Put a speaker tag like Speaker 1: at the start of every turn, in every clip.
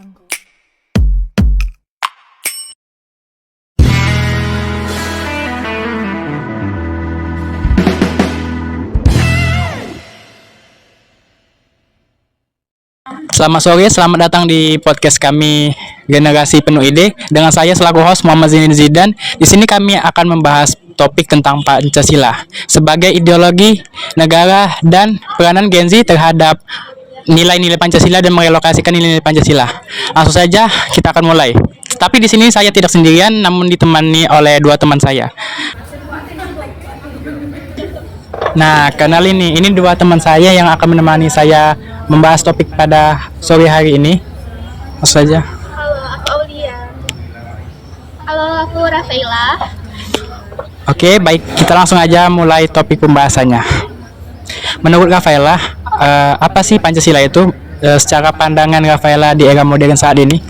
Speaker 1: Jungle.
Speaker 2: Selamat sore, selamat datang di podcast kami Generasi Penuh Ide dengan saya selaku host Muhammad Zainin Zidan. Di sini kami akan membahas topik tentang Pancasila sebagai ideologi negara dan peranan Gen Z terhadap nilai-nilai Pancasila dan merelokasikan nilai-nilai Pancasila. Langsung saja kita akan mulai. Tapi di sini saya tidak sendirian, namun ditemani oleh dua teman saya. Nah, kenal ini dua teman saya yang akan menemani saya membahas topik pada sore hari ini. Langsung saja.
Speaker 3: Halo, aku Aulia. Halo, aku Rafaela.
Speaker 2: Oke, baik. Kita langsung aja mulai topik pembahasannya. Menurut Rafaela, apa sih Pancasila itu secara pandangan Rafaela di era modern saat ini?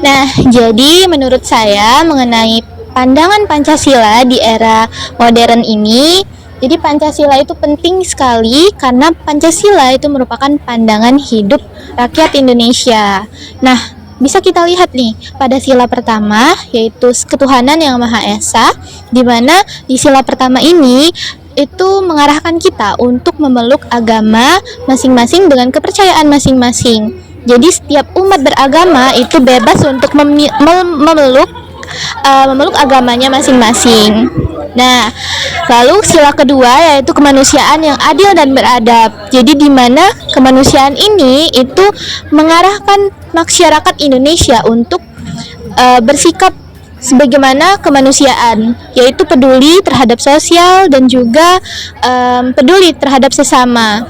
Speaker 3: Nah, jadi menurut saya mengenai pandangan Pancasila di era modern ini, jadi Pancasila itu penting sekali karena Pancasila itu merupakan pandangan hidup rakyat Indonesia. Nah, bisa kita lihat nih pada sila pertama yaitu ketuhanan yang Maha Esa, di mana di sila pertama ini itu mengarahkan kita untuk memeluk agama masing-masing dengan kepercayaan masing-masing. Jadi setiap umat beragama itu bebas untuk memeluk agamanya masing-masing. Nah, lalu sila kedua yaitu kemanusiaan yang adil dan beradab. Jadi di mana kemanusiaan ini itu mengarahkan masyarakat Indonesia untuk bersikap sebagaimana kemanusiaan, yaitu peduli terhadap sosial dan juga peduli terhadap sesama.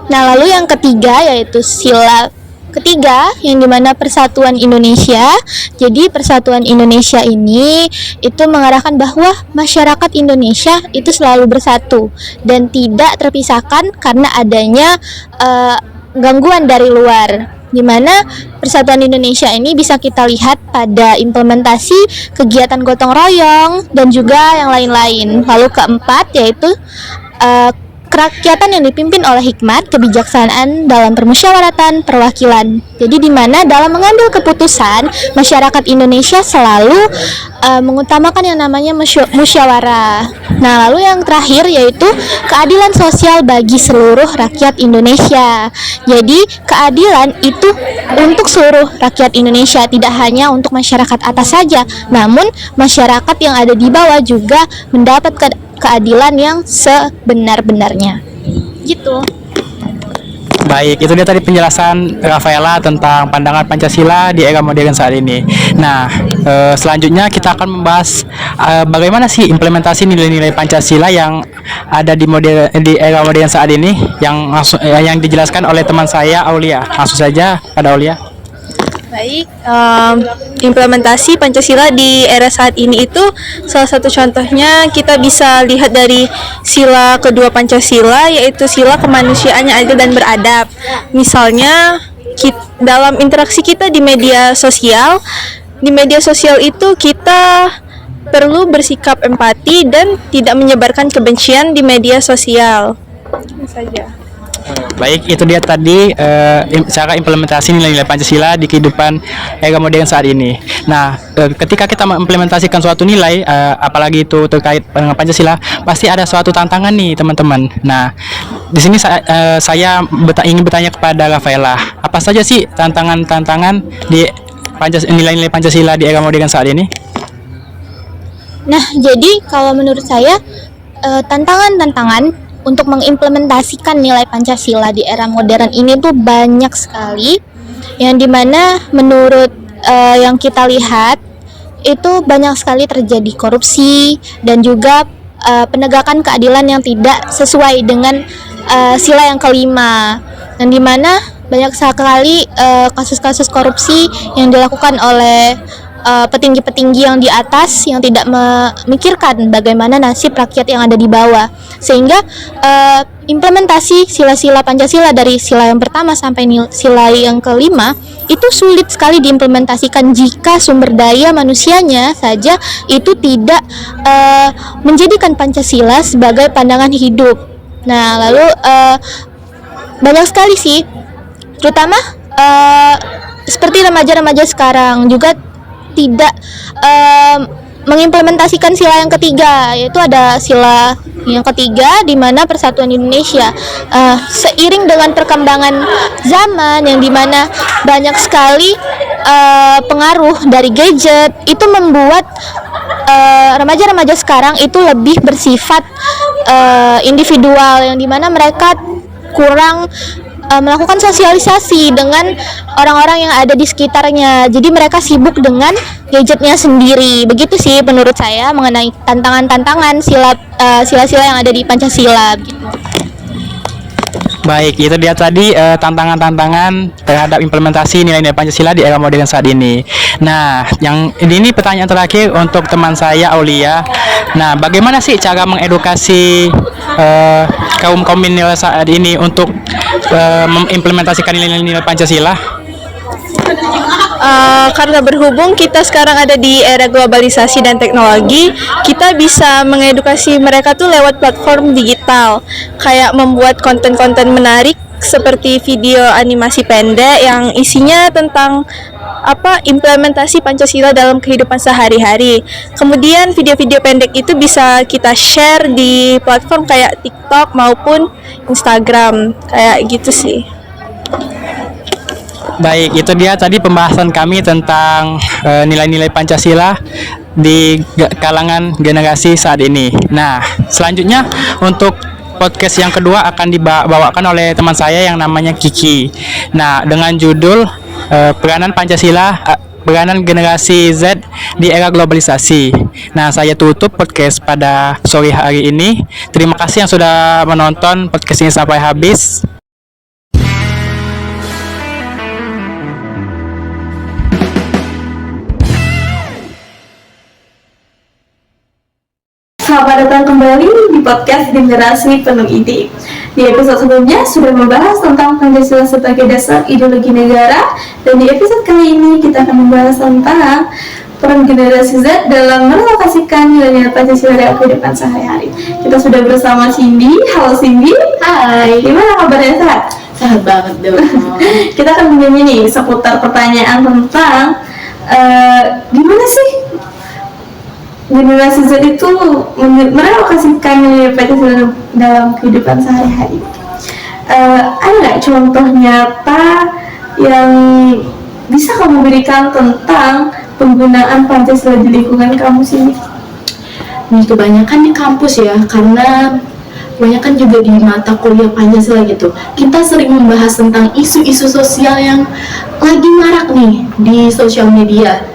Speaker 3: Nah, lalu yang ketiga yaitu sila ketiga yang dimana persatuan Indonesia. Jadi persatuan Indonesia ini itu mengarahkan bahwa masyarakat Indonesia itu selalu bersatu dan tidak terpisahkan karena adanya gangguan dari luar, di mana persatuan Indonesia ini bisa kita lihat pada implementasi kegiatan gotong royong dan juga yang lain-lain. Lalu keempat yaitu kerakyatan yang dipimpin oleh hikmat, kebijaksanaan dalam permusyawaratan, perwakilan. Jadi di mana dalam mengambil keputusan, masyarakat Indonesia selalu mengutamakan yang namanya musyawarah. Nah, lalu yang terakhir yaitu keadilan sosial bagi seluruh rakyat Indonesia. Jadi keadilan itu untuk seluruh rakyat Indonesia, tidak hanya untuk masyarakat atas saja, namun masyarakat yang ada di bawah juga mendapatkan keadilan yang sebenar-benarnya. Gitu.
Speaker 2: Baik, itu dia tadi penjelasan Rafaela tentang pandangan Pancasila di era modern saat ini. Nah, selanjutnya kita akan membahas bagaimana sih implementasi nilai-nilai Pancasila yang ada di era modern saat ini yang dijelaskan oleh teman saya Aulia. Langsung saja pada Aulia.
Speaker 4: Baik, implementasi Pancasila di era saat ini itu salah satu contohnya kita bisa lihat dari sila kedua Pancasila, yaitu sila kemanusiaan yang adil dan beradab. Misalnya dalam interaksi kita di media sosial itu kita perlu bersikap empati dan tidak menyebarkan kebencian di media sosial. Itu saja.
Speaker 2: Baik, itu dia tadi cara implementasi nilai-nilai Pancasila di kehidupan era modern saat ini. Nah, ketika kita mengimplementasikan suatu nilai, apalagi itu terkait dengan Pancasila, pasti ada suatu tantangan nih, teman-teman. Nah, di sini saya ingin bertanya kepada Rafaela, apa saja sih tantangan-tantangan di nilai-nilai Pancasila di era modern saat ini?
Speaker 3: Nah, jadi kalau menurut saya tantangan-tantangan untuk mengimplementasikan nilai Pancasila di era modern ini tuh banyak sekali, yang dimana menurut yang kita lihat itu banyak sekali terjadi korupsi dan juga penegakan keadilan yang tidak sesuai dengan sila yang kelima, dan dimana banyak sekali kasus-kasus korupsi yang dilakukan oleh petinggi-petinggi yang di atas yang tidak memikirkan bagaimana nasib rakyat yang ada di bawah, sehingga implementasi sila-sila Pancasila dari sila yang pertama sampai sila yang kelima itu sulit sekali diimplementasikan jika sumber daya manusianya saja itu tidak menjadikan Pancasila sebagai pandangan hidup. Nah, lalu banyak sekali sih terutama seperti remaja-remaja sekarang juga tidak mengimplementasikan sila yang ketiga, yaitu ada sila yang ketiga di mana persatuan Indonesia. Seiring dengan perkembangan zaman yang dimana banyak sekali pengaruh dari gadget, itu membuat remaja-remaja sekarang itu lebih bersifat individual, yang dimana mereka kurang melakukan sosialisasi dengan orang-orang yang ada di sekitarnya. Jadi mereka sibuk dengan gadgetnya sendiri. Begitu sih menurut saya mengenai tantangan-tantangan sila-sila yang ada di Pancasila gitu.
Speaker 2: Baik, itu dia tadi tantangan-tantangan terhadap implementasi nilai-nilai Pancasila di era modern saat ini. Nah, yang ini pertanyaan terakhir untuk teman saya Aulia. Nah, bagaimana sih cara mengedukasi kaum milenial saat ini untuk mengimplementasikan nilai-nilai Pancasila?
Speaker 4: Karena berhubung kita sekarang ada di era globalisasi dan teknologi, kita bisa mengedukasi mereka tuh lewat platform digital, kayak membuat konten-konten menarik seperti video animasi pendek yang isinya tentang implementasi Pancasila dalam kehidupan sehari-hari. Kemudian video-video pendek itu bisa kita share di platform kayak TikTok maupun Instagram, kayak gitu sih.
Speaker 2: Baik, itu dia tadi pembahasan kami tentang nilai-nilai Pancasila di kalangan generasi saat ini. Nah, selanjutnya untuk podcast yang kedua akan dibawakan oleh teman saya yang namanya Kiki. Nah, dengan judul peranan Pancasila, peranan generasi Z di era globalisasi. Nah, saya tutup podcast pada sore hari ini. Terima kasih yang sudah menonton podcast ini sampai habis.
Speaker 1: Selamat datang kembali di podcast Generasi Penuh Ide. Di episode sebelumnya sudah membahas tentang Pancasila sebagai dasar ideologi negara, dan di episode kali ini kita akan membahas tentang peran generasi Z dalam merelokasikan nilai-nilai Pancasila dalam kehidupan sehari-hari. Kita sudah bersama Cindy. Halo Cindy.
Speaker 5: Hai.
Speaker 1: Gimana kabarnya, sehat?
Speaker 5: Sehat banget dong.
Speaker 1: Kita akan menyanyi nih seputar pertanyaan tentang gimana sih generasi Z itu merelokasikan nilai Pancasila dalam kehidupan sehari-hari. Ada nggak contoh nyata yang bisa kamu berikan tentang penggunaan Pancasila di lingkungan kamu sini?
Speaker 5: Nih, kebanyakan di kampus ya, karena kebanyakan juga di mata kuliah Pancasila gitu. Kita sering membahas tentang isu-isu sosial yang lagi marak nih di sosial media,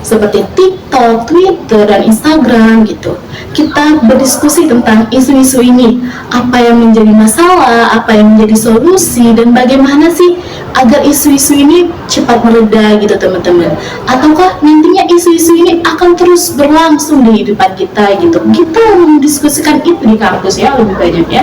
Speaker 5: seperti TikTok, Twitter, dan Instagram gitu. Kita berdiskusi tentang isu-isu ini, apa yang menjadi masalah, apa yang menjadi solusi, dan bagaimana sih agar isu-isu ini cepat mereda gitu teman-teman. Ataukah nantinya isu-isu ini akan terus berlangsung di depan kita gitu. Kita mendiskusikan itu di kampus ya, lebih banyak ya.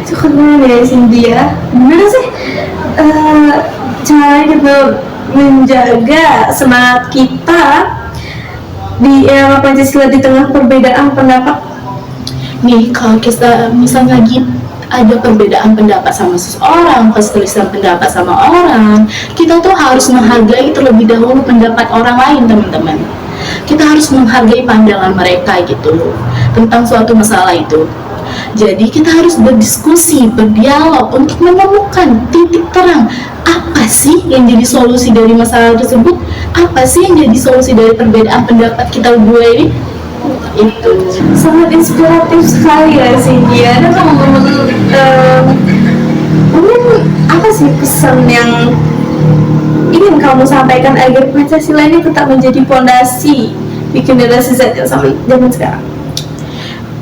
Speaker 1: Itu keren ya Cindy ya. Gimana sih cara gitu menjaga semangat kita di era Pancasila di tengah perbedaan pendapat?
Speaker 5: Nih, kalau kita misalnya lagi ada perbedaan pendapat sama seseorang, perselisihan pendapat sama orang, kita tuh harus menghargai terlebih dahulu pendapat orang lain, teman-teman. Kita harus menghargai pandangan mereka gitu loh tentang suatu masalah itu. Jadi kita harus berdiskusi, berdialog untuk menemukan titik terang. Apa sih yang jadi solusi dari masalah tersebut? Apa sih yang jadi solusi dari perbedaan pendapat kita berdua ini? Itu
Speaker 1: Sangat inspiratif sekali ya Cindy. Ada mungkin apa sih pesan yang ingin kamu sampaikan agar Pancasila ini tetap menjadi fondasi di generasi Z sampai zaman sekarang?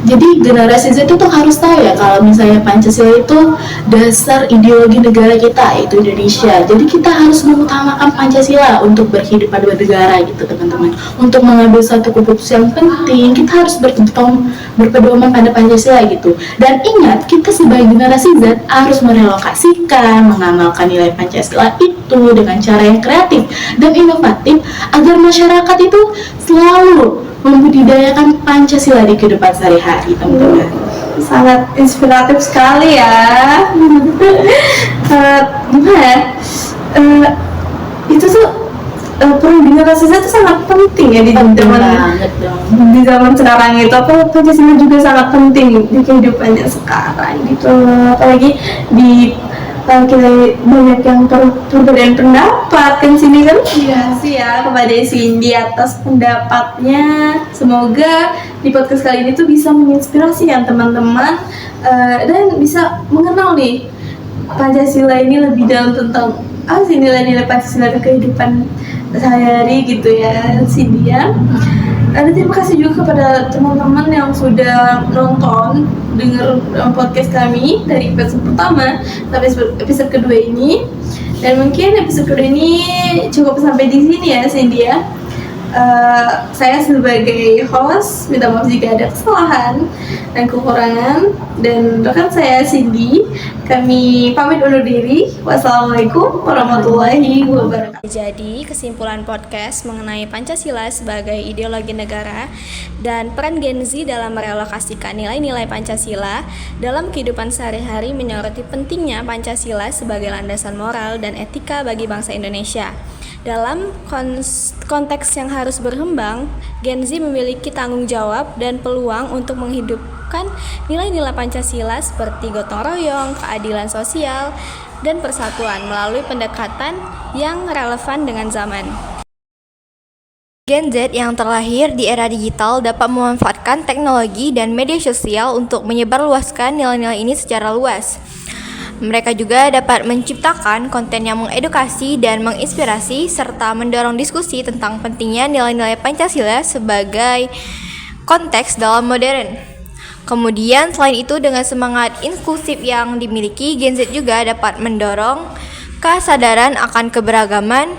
Speaker 5: Jadi generasi Z itu tuh harus tahu ya kalau misalnya Pancasila itu dasar ideologi negara kita, yaitu Indonesia. Jadi kita harus mengutamakan Pancasila untuk berhidup pada negara gitu teman-teman. Untuk mengambil satu keputusan yang penting, kita harus berpedoman pada Pancasila gitu. Dan ingat, kita sebagai generasi Z harus merelokasikan, mengamalkan nilai Pancasila itu dengan cara yang kreatif dan inovatif agar masyarakat itu selalu membudidayakan Pancasila di kehidupan sehari-hari, teman-teman.
Speaker 1: sangat inspiratif sekali ya. Gimana ya? Itu tuh perundingan Pancasila itu sangat penting ya di zaman sekarang itu. Pancasila juga sangat penting di kehidupannya sekarang gitu. Apalagi di kita banyak yang perbedaan pendapat kan sini kan. Iya sih ya, kepada Cindy atas pendapatnya. Semoga di podcast kali ini tuh bisa menginspirasi ya teman-teman, dan bisa mengenal nih Pancasila ini lebih dalam tentang apa sih nilai-nilai Pancasila ke kehidupan sehari-hari gitu ya Cindy ya. Dan terima kasih juga kepada teman-teman yang sudah nonton dengar podcast kami dari episode pertama sampai episode kedua ini. Dan mungkin episode kedua ini cukup sampai di sini ya Cindy ya. Saya sebagai host minta maaf jika ada kesalahan dan kekurangan, dan rekan saya Cindy, kami pamit undur diri. Wassalamualaikum warahmatullahi wabarakatuh.
Speaker 6: Jadi, kesimpulan podcast mengenai Pancasila sebagai ideologi negara dan peran Gen Z dalam merelokasikan nilai-nilai Pancasila dalam kehidupan sehari-hari menyoroti pentingnya Pancasila sebagai landasan moral dan etika bagi bangsa Indonesia. Dalam konteks yang harus berkembang, Gen Z memiliki tanggung jawab dan peluang untuk menghidupkan nilai-nilai Pancasila seperti gotong royong, keadilan sosial, dan persatuan melalui pendekatan yang relevan dengan zaman. Gen Z yang terlahir di era digital dapat memanfaatkan teknologi dan media sosial untuk menyebarluaskan nilai-nilai ini secara luas. Mereka juga dapat menciptakan konten yang mengedukasi dan menginspirasi serta mendorong diskusi tentang pentingnya nilai-nilai Pancasila sebagai konteks dalam modern. Kemudian selain itu dengan semangat inklusif yang dimiliki, Gen Z juga dapat mendorong kesadaran akan keberagaman,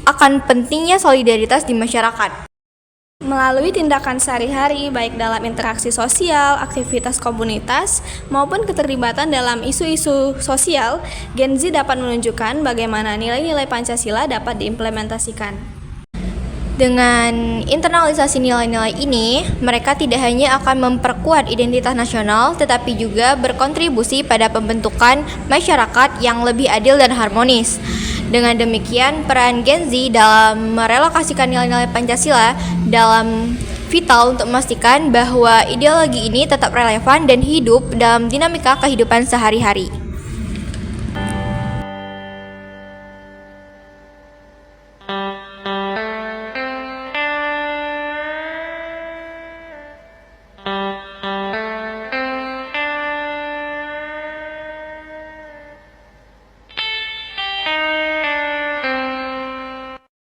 Speaker 6: akan pentingnya solidaritas di masyarakat. Melalui tindakan sehari-hari, baik dalam interaksi sosial, aktivitas komunitas, maupun keterlibatan dalam isu-isu sosial, Gen Z dapat menunjukkan bagaimana nilai-nilai Pancasila dapat diimplementasikan. Dengan internalisasi nilai-nilai ini, mereka tidak hanya akan memperkuat identitas nasional, tetapi juga berkontribusi pada pembentukan masyarakat yang lebih adil dan harmonis. Dengan demikian, peran Gen Z dalam merelokasikan nilai-nilai Pancasila dalam vital untuk memastikan bahwa ideologi ini tetap relevan dan hidup dalam dinamika kehidupan sehari-hari.